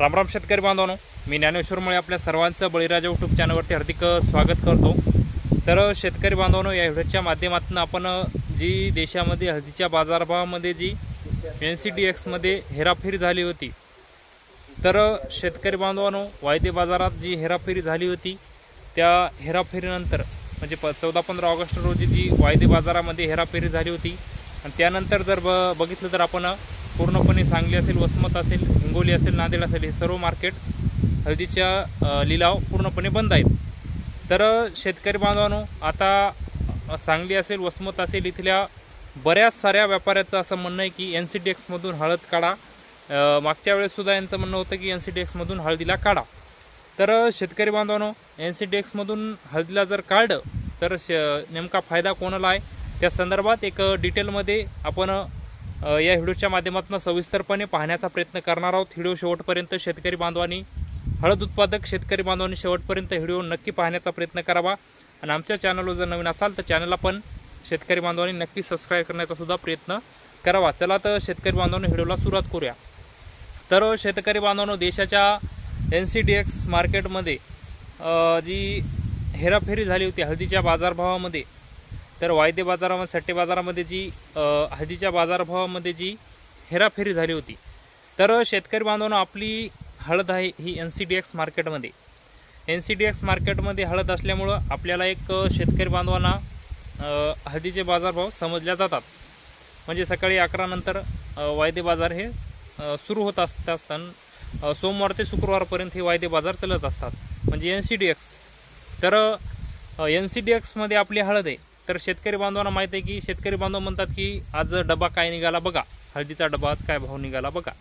रामराम शेतकरी बांधवांनो, मी ज्ञानेश्वर मुळे आपल्या सर्वांचं बळीराजा यूट्यूब चॅनलवरती हार्दिक स्वागत करतो। तर शेतकरी बांधवांनो, या व्हिडिओच्या माध्यमातून आपण जी देशामध्ये हळदीच्या बाजारभावामध्ये जी NCDX मध्ये हेराफेरी झाली होती, तर शेतकरी बांधवांनो, वायदे बाजारात जी हेराफेरी झाली होती त्या हेराफेरीनंतर म्हणजे 14-15 ऑगस्ट रोजी जी वायदे बाजारामध्ये हेराफेरी झाली होती आणि त्यानंतर जर बघितलं तर आपण पूर्णपणे सांगली असेल, वसमत असेल, हिंगोली असेल, नांदेड असेल, हे सर्व मार्केट हळदीच्या लिलाव पूर्णपणे बंद आहेत। तर शेतकरी बांधवांनो, आता सांगली असेल, वसमत असेल, इथल्या बऱ्याच साऱ्या व्यापाऱ्याचं असं म्हणणं आहे की NCDX मधून हळद काढा। मागच्या वेळेस सुद्धा यांचं म्हणणं होतं की NCDX मधून हळदीला काढा। तर शेतकरी बांधवांनो, NCDX मधून हळदीला जर काढलं तर नेमका फायदा कोणाला आहे त्या संदर्भात एक डिटेलमध्ये आपण या व्हिडिओच्या माध्यमातून सविस्तरपणे पाहण्याचा प्रयत्न करणार आहोत। व्हिडिओ शेवटपर्यंत शेतकरी बांधवांनी, हळद उत्पादक शेतकरी बांधवांनी शेवटपर्यंत व्हिडिओ नक्की पाहण्याचा प्रयत्न करावा आणि आमच्या चॅनलवर जर नवीन असाल तर चॅनलला पण शेतकरी बांधवांनी नक्की सबस्क्राइब करण्याचा सुद्धा प्रयत्न करावा। चला तर शेतकरी बांधवांनी व्हिडिओला सुरुवात करूया। तर शेतकरी बांधवांनो, देशाच्या NCDX मार्केटमध्ये जी हेराफेरी झाली होती हळदीच्या बाजारभावामध्ये, तर वायदे बाजारामध्ये, सट्टे बाजारामध्ये जी हळदीच्या बाजारभावामध्ये जी हेराफेरी झाली होती, तर शेतकरी बांधवांनो, आपली हळद आहे ही NCDX मार्केटमध्ये। NCDX मार्केटमध्ये हळद असल्यामुळं आपल्याला एक शेतकरी बांधवांना हळदीचे बाजारभाव समजल्या जातात। म्हणजे सकाळी 11 नंतर वायदे बाजार हे सुरू होत असतात। सोमवार ते शुक्रवारपर्यंत हे वायदे बाजार चालत असतात, म्हणजे NCDX। तर NCDX मध्ये आपली हळद आहे, तर शेतकरी बांधवांना माहीत आहे की शेतकरी बांधव म्हणतात की आज डबा काय निघाला बघा, हळदीचा डबा आज काय भाव निघाला बघा।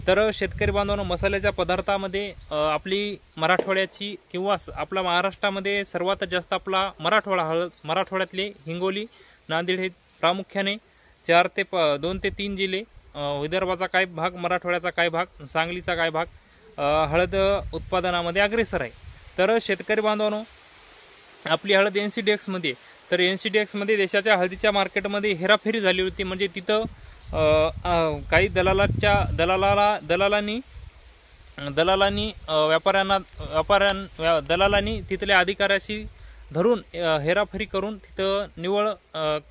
तर शेतकरी बांधवांनो, मसाल्याच्या पदार्थामध्ये आपली मराठवाड्याची किंवा आपल्या महाराष्ट्रामध्ये सर्वात जास्त आपला मराठवाडा हळद, मराठवाड्यातले हिंगोली, नांदेड हे प्रामुख्याने 2 ते 3 जिल्हे, विदर्भाचा काही भाग, मराठवाड्याचा काही भाग, सांगलीचा काही भाग हळद उत्पादनामध्ये अग्रेसर आहे। तर शेतकरी बांधवांनो, आपली हळद NCDX मध्ये, तर NCDX मध्ये देशाच्या हळदीच्या मार्केटमध्ये हेराफेरी झाली होती। म्हणजे तिथं काही दलालांनी तिथल्या अधिकाऱ्याशी धरून हेराफेरी करून तिथं निवळ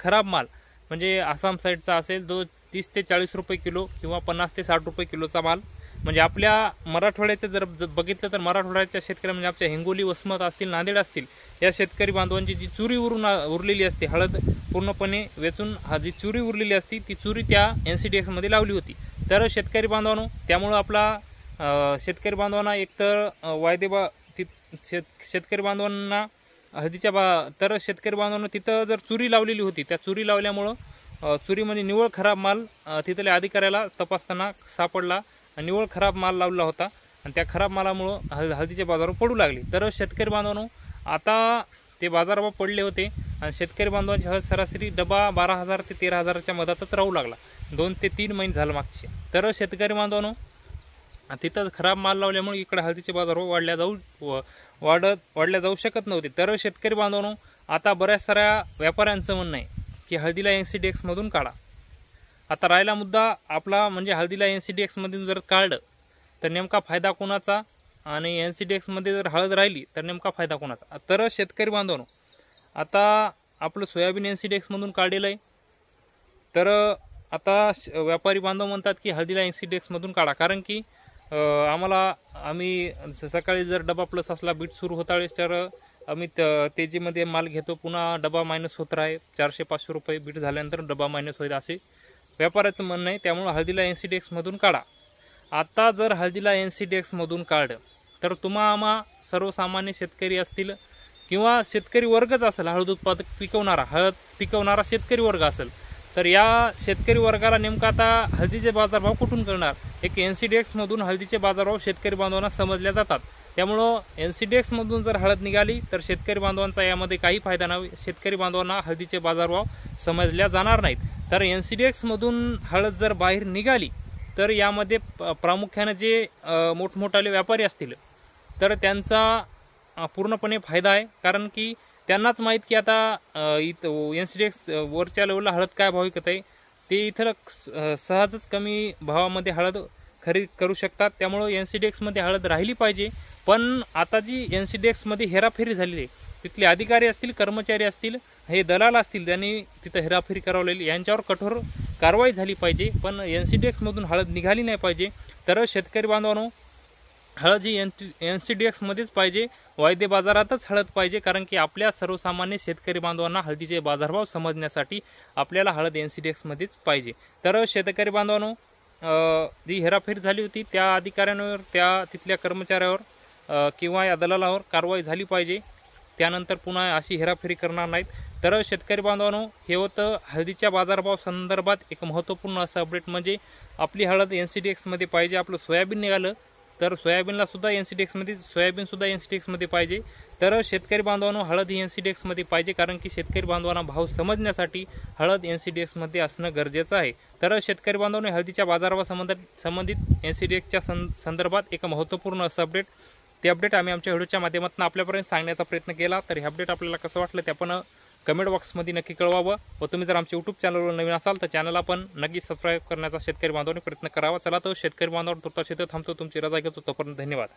खराब माल, म्हणजे आसाम साईडचा असेल जो 30 ते 40 रुपये किलो किंवा 50 ते 60 रुपये किलोचा माल, म्हणजे आपल्या मराठवाड्याचं जर बघितलं तर मराठवाड्याच्या शेतकऱ्या, म्हणजे आपल्या हिंगोली, वसमत असतील, नांदेड असतील, या शेतकरी बांधवांची जी चुरी उरलेली असते, हळद पूर्णपणे वेचून जी चुरी उरलेली असती, ती चुरी त्या NCDX मध्ये लावली होती। तर शेतकरी बांधवांनो, त्यामुळं आपला शेतकरी बांधवांना एकतर शेतकरी बांधवांना हळदीच्या तर शेतकरी बांधवांना तिथं जर चुरी लावलेली होती, त्या चुरी लावल्यामुळं चुरी म्हणजे निवळ खराब माल तिथल्या अधिकाऱ्याला तपासताना सापडला, निवळ खराब माल लावला होता आणि त्या खराब मालामुळं हळदीचे बाजारभाव पडू लागले। तर शेतकरी बांधवांनो, आता ते बाजारभाव पडले होते आणि शेतकरी बांधवांची हळद सरासरी डबा 12,000 ते 13,000च्या मधातच राहू लागला, 2 ते 3 महिने झाले मागचे। तर शेतकरी बांधवांनो, तिथं खराब माल लावल्यामुळे इकडे हळदीचे बाजारभाव वाढल्या जाऊ शकत नव्हते। तर शेतकरी बांधवांनो, आता बऱ्याच साऱ्या व्यापाऱ्यांचं म्हणणं आहे की हळदीला NCDX मधून काढा। आता राहिला मुद्दा आपला, म्हणजे हळदीला NCDX मधून जर काढलं तर नेमका फायदा कोणाचा आणि NCDX मध्ये जर हळद राहिली तर नेमका फायदा कोणाचा। तर शेतकरी बांधवांनो, आता आपलं सोयाबीन NCDX मधून काढलेलं आहे, तर आता व्यापारी बांधव म्हणतात की हळदीला NCDX मधून काढा, कारण की आम्ही सकाळी जर डबा प्लस असला, बीट सुरू होता तर आम्ही तेजीमध्ये माल घेतो, पुन्हा डबा मायनस होत राहे, 400-500 रुपये बीट झाल्यानंतर डबा मायनस होईल, असे व्यापाऱ्याचं म्हणणं आहे। त्यामुळे हळदीला NCDX मधून काढा। आता जर हळदीला NCDX मधून काढलं तर आम्हा सर्वसामान्य शेतकरी असतील किंवा शेतकरी वर्गच असेल, हळद उत्पादक हळद पिकवणारा शेतकरी वर्ग असेल, तर या शेतकरी वर्गाला नेमका आता हळदीचे बाजारभाव कुठून कळणार? एक NCDX मधून हळदीचे बाजारभाव शेतकरी बांधवांना समजल्या जातात। त्यामुळं NCDX मधून जर हळद निघाली तर शेतकरी बांधवांचा यामध्ये काही फायदा नाही, शेतकरी बांधवांना हळदीचे बाजारभाव समजल्या जाणार नाहीत। तर NCDX मधून हळद जर बाहेर निघाली तर यामध्ये प्रामुख्याने जे मोठमोठाले व्यापारी असतील तर त्यांचा पूर्णपणे फायदा आहे, कारण की त्यांनाच माहीत की आता इथं NCDX वरच्या लेवलला हळद काय भाव विकत आहे, ते इथं सहजच कमी भावामध्ये हळद खरेदी करू शकतात. त्यामुळं NCDEX-मध्ये हळद राहिली पाहिजे. पण आता जी NCDEX-मध्ये हेराफेरी झालेली आहे, तिथले अधिकारी असतील, कर्मचारी असतील, हे दलाल असतील, त्यांनी तिथं हेराफेरी करवलेली, यांच्यावर कठोर कारवाई झाली पाहिजे. पण NCDEX-मधून हळद निघाली नाही पाहिजे. तर शेतकरी बांधवांनो, हळद ही NCDEX-मध्येच पाहिजे, वायदे बाजारातच हळद पाहिजे. कारण की आपल्या सर्वसामान्य शेतकरी बांधवांना हळदीचे बाजारभाव समजण्यासाठी आपल्याला हळद NCDEX-मध्येच पाहिजे. तर शेतकरी बांधवांनो, जी हेराफेरी झाली होती त्या अधिकाऱ्यांवर, त्या तिथल्या कर्मचाऱ्यावर किंवा या दलालावर कारवाई झाली पाहिजे. त्यानंतर पुन्हा अशी हेराफेरी करणार नाहीत. तर शेतकरी बांधवांनो, हे होतं हळदीच्या बाजारभाव संदर्भात एक महत्त्वपूर्ण असं अपडेट. म्हणजे आपली हळद NCDEX-मध्ये पाहिजे. आपलं सोयाबीन निघालं तर सोयाबीनला सुद्धा NCDEX-मध्ये, सोयाबीनसुद्धा NCDEX-मध्ये पाहिजे. तर शेतकरी बांधवांनो, हळद ही NCDEX-मध्ये पाहिजे. कारण की शेतकरी बांधवांना भाव समजण्यासाठी हळद NCDEX-मध्ये असणं गरजेचं आहे. तर शेतकरी बांधवांनो, हळदीच्या बाजारावर संबंधित NCDEX-च्या संदर्भात एक महत्त्वपूर्ण असं अपडेट, ते अपडेट आम्ही आमच्या व्हिडिओच्या माध्यमातून आपल्यापर्यंत सांगण्याचा प्रयत्न केला. तर हे अपडेट आपल्याला कसं वाटलं ते आपण कमेंट बॉक्समध्ये नक्की कळवावं. व तुम्ही जर आमच्या यूट्यूब चॅनलवर नवीन असाल तर चॅनलला पण नक्की सबस्क्राईब करण्याचा शेतकरी बांधवांनी प्रयत्न करावा. चला तर शेतकरी बांधवांवर तुर्तास इथं थांबतो. तुमची रजा घेतो. तोपर्यंत धन्यवाद.